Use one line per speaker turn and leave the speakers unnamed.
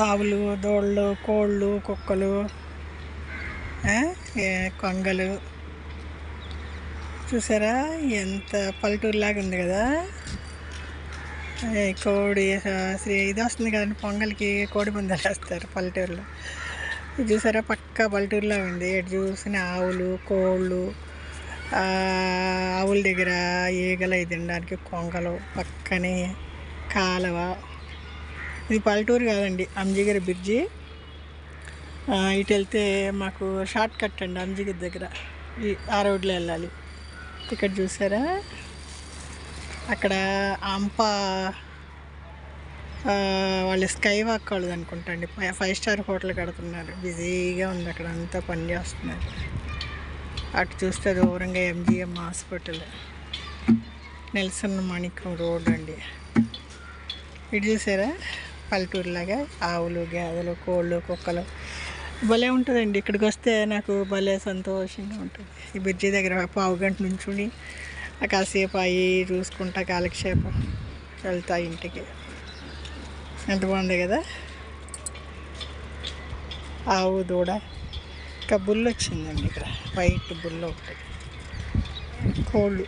ఆవులు, దూడలు, కోళ్ళు, కుక్కలు, కొంగలు. చూసారా ఎంత పల్లెటూరులాగా ఉంది కదా. కోడి ఇది వస్తుంది కదండి పొంగల్కి, కోడి పందాలు వేస్తారు పల్లెటూరులో. ఇది చూసారా పక్కా పల్లెటూరులో ఉంది. ఎటు చూసిన ఆవులు, కోళ్ళు, ఆవుల దగ్గర ఈగలు అవి తినడానికి కొంగలు, పక్కనే కాలువ. ఇది పల్లెటూరు కాదండి, అంజిగిరి బ్రిడ్జి. ఇటు వెళ్తే మాకు షార్ట్ కట్ అండి అంజిగిరి దగ్గర, ఆ రోడ్లో వెళ్ళాలి. ఇక్కడ చూసారా అక్కడ అంప వాళ్ళు స్కై వాక్ వాళ్ళది అనుకుంటా అండి. 5 స్టార్ హోటల్ కడుతున్నారు, బిజీగా ఉంది అక్కడ, అంతా పని చేస్తున్నారు. అటు చూస్తే దూరంగా MGM హాస్పిటల్, నెల్సన్ మాణిక్యం రోడ్ అండి. ఇటు చూసారా పల్లెటూరులాగా ఆవులు, గేదెలు, కోళ్ళు, కుక్కలు. భలే ఉంటుందండి. ఇక్కడికి వస్తే నాకు భలే సంతోషంగా ఉంటుంది. ఈ బ్రిడ్జి దగ్గర పావు గంట నుంచుని కాసేపు అవి చూసుకుంటా కాలక్షేపం వెళ్తా ఇంటికి. ఎంత బాగుంది కదా. ఆవు, దూడ, ఇంకా బుల్ వచ్చిందండి ఇక్కడ, వైట్ బుల్ ఒకటి, కోళ్ళు.